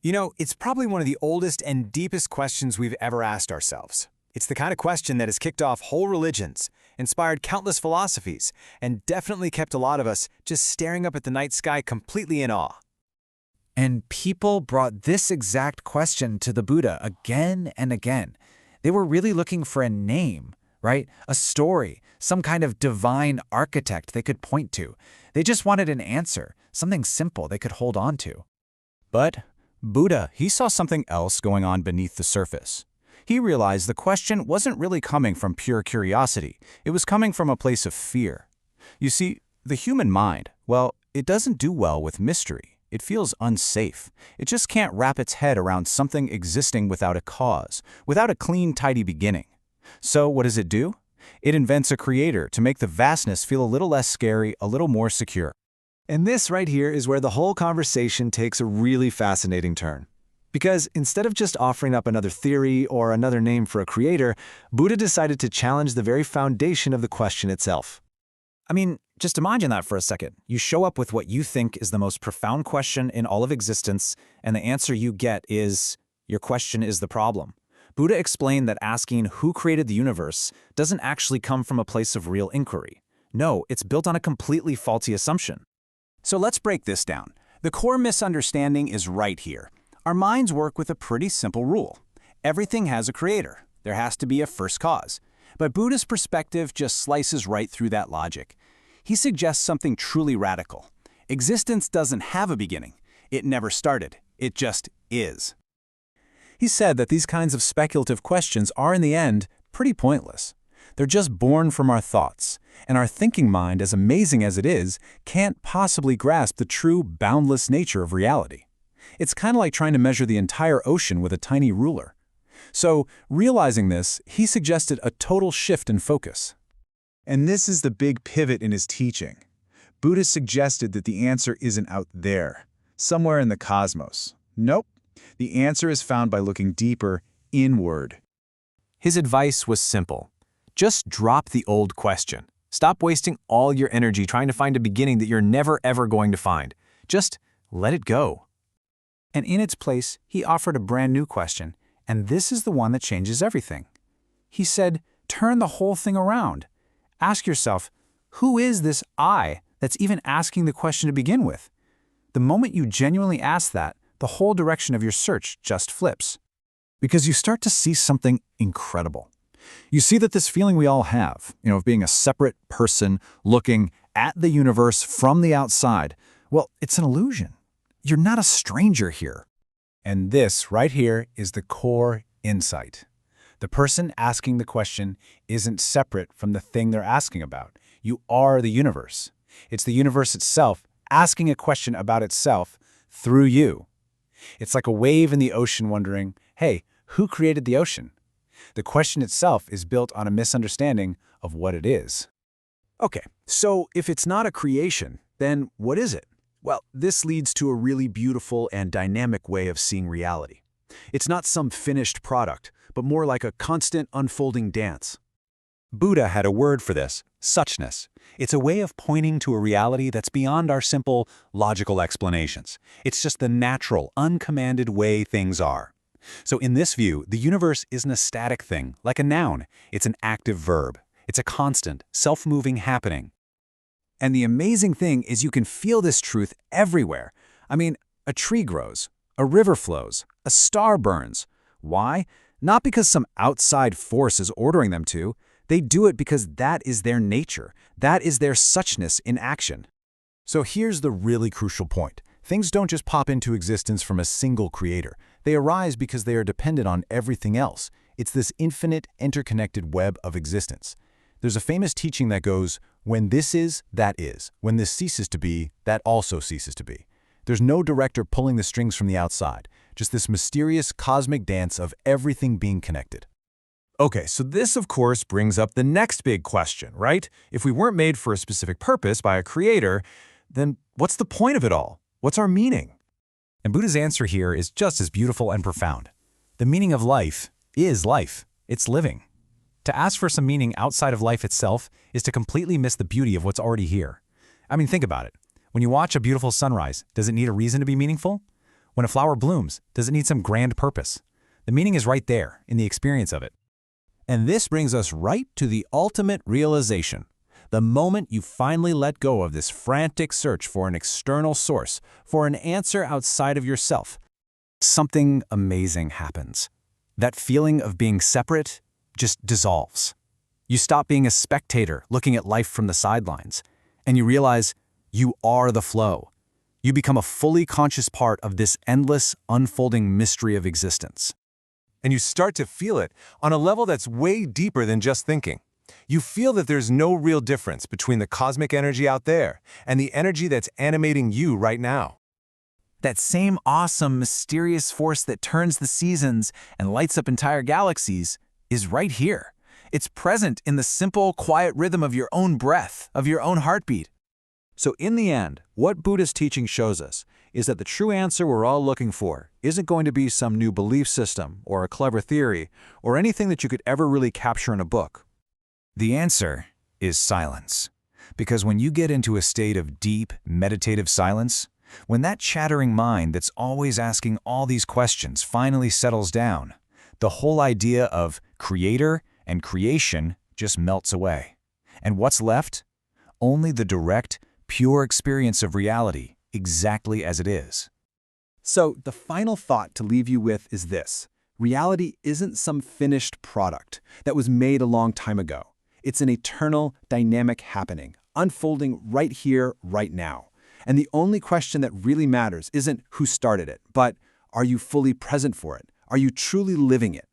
You know, it's probably one of the oldest and deepest questions we've ever asked ourselves. It's the kind of question that has kicked off whole religions, inspired countless philosophies, and definitely kept a lot of us just staring up at the night sky completely in awe. And people brought this exact question to the Buddha again and again. They were really looking for a name, right? A story, some kind of divine architect they could point to. They just wanted an answer, something simple they could hold on to. But Buddha, he saw something else going on beneath the surface. He realized the question wasn't really coming from pure curiosity. It was coming from a place of fear. You see, the human mind, well, it doesn't do well with mystery. It feels unsafe. It just can't wrap its head around something existing without a cause, without a clean, tidy beginning. So what does it do? It invents a creator to make the vastness feel a little less scary, a little more secure. And this right here is where the whole conversation takes a really fascinating turn. Because instead of just offering up another theory or another name for a creator, Buddha decided to challenge the very foundation of the question itself. I mean, just imagine that for a second. You show up with what you think is the most profound question in all of existence, and the answer you get is, your question is the problem. Buddha explained that asking who created the universe doesn't actually come from a place of real inquiry. No, it's built on a completely faulty assumption. So let's break this down. The core misunderstanding is right here. Our minds work with a pretty simple rule. Everything has a creator. There has to be a first cause. But Buddha's perspective just slices right through that logic. He suggests something truly radical. Existence doesn't have a beginning. It never started. It just is. He said that these kinds of speculative questions are, in the end, pretty pointless. They're just born from our thoughts, and our thinking mind, as amazing as it is, can't possibly grasp the true, boundless nature of reality. It's kind of like trying to measure the entire ocean with a tiny ruler. So, realizing this, he suggested a total shift in focus. And this is the big pivot in his teaching. Buddha suggested that the answer isn't out there, somewhere in the cosmos. Nope. The answer is found by looking deeper, inward. His advice was simple. Just drop the old question. Stop wasting all your energy trying to find a beginning that you're never ever going to find. Just let it go. And in its place, he offered a brand new question, and this is the one that changes everything. He said, turn the whole thing around. Ask yourself, who is this I that's even asking the question to begin with? The moment you genuinely ask that, the whole direction of your search just flips. Because you start to see something incredible. You see that this feeling we all have, of being a separate person looking at the universe from the outside, well, it's an illusion. You're not a stranger here. And this right here is the core insight. The person asking the question isn't separate from the thing they're asking about. You are the universe. It's the universe itself asking a question about itself through you. It's like a wave in the ocean wondering, hey, who created the ocean? The question itself is built on a misunderstanding of what it is. Okay, so if it's not a creation, then what is it? Well, this leads to a really beautiful and dynamic way of seeing reality. It's not some finished product, but more like a constant unfolding dance. Buddha had a word for this, suchness. It's a way of pointing to a reality that's beyond our simple, logical explanations. It's just the natural, uncommanded way things are. So in this view, the universe isn't a static thing, like a noun. It's an active verb. It's a constant, self-moving happening. And the amazing thing is you can feel this truth everywhere. I mean, a tree grows, a river flows, a star burns. Why? Not because some outside force is ordering them to. They do it because that is their nature. That is their suchness in action. So here's the really crucial point. Things don't just pop into existence from a single creator. They arise because they are dependent on everything else. It's this infinite, interconnected web of existence. There's a famous teaching that goes, when this is, that is. When this ceases to be, that also ceases to be. There's no director pulling the strings from the outside, just this mysterious cosmic dance of everything being connected. Okay, so this of course brings up the next big question, right? If we weren't made for a specific purpose by a creator, then what's the point of it all? What's our meaning? And Buddha's answer here is just as beautiful and profound. The meaning of life is life. It's living. To ask for some meaning outside of life itself is to completely miss the beauty of what's already here. I mean, think about it. When you watch a beautiful sunrise, does it need a reason to be meaningful? When a flower blooms, does it need some grand purpose? The meaning is right there, in the experience of it. And this brings us right to the ultimate realization. The moment you finally let go of this frantic search for an external source, for an answer outside of yourself, Something amazing happens. That feeling of being separate just dissolves. You stop being a spectator looking at life from the sidelines, and you realize you are the flow. You become a fully conscious part of this endless, unfolding mystery of existence. and you start to feel it on a level that's way deeper than just thinking. You feel that there's no real difference between the cosmic energy out there and the energy that's animating you right now. That same awesome, mysterious force that turns the seasons and lights up entire galaxies is right here. It's present in the simple, quiet rhythm of your own breath, of your own heartbeat. So in the end, what Buddha's teaching shows us is that the true answer we're all looking for isn't going to be some new belief system or a clever theory or anything that you could ever really capture in a book. The answer is silence. Because when you get into a state of deep, meditative silence, when that chattering mind that's always asking all these questions finally settles down, the whole idea of creator and creation just melts away. And what's left? Only the direct, pure experience of reality, exactly as it is. So the final thought to leave you with is this. Reality isn't some finished product that was made a long time ago. It's an eternal, dynamic happening, unfolding right here, right now. And the only question that really matters isn't who started it, but are you fully present for it? Are you truly living it?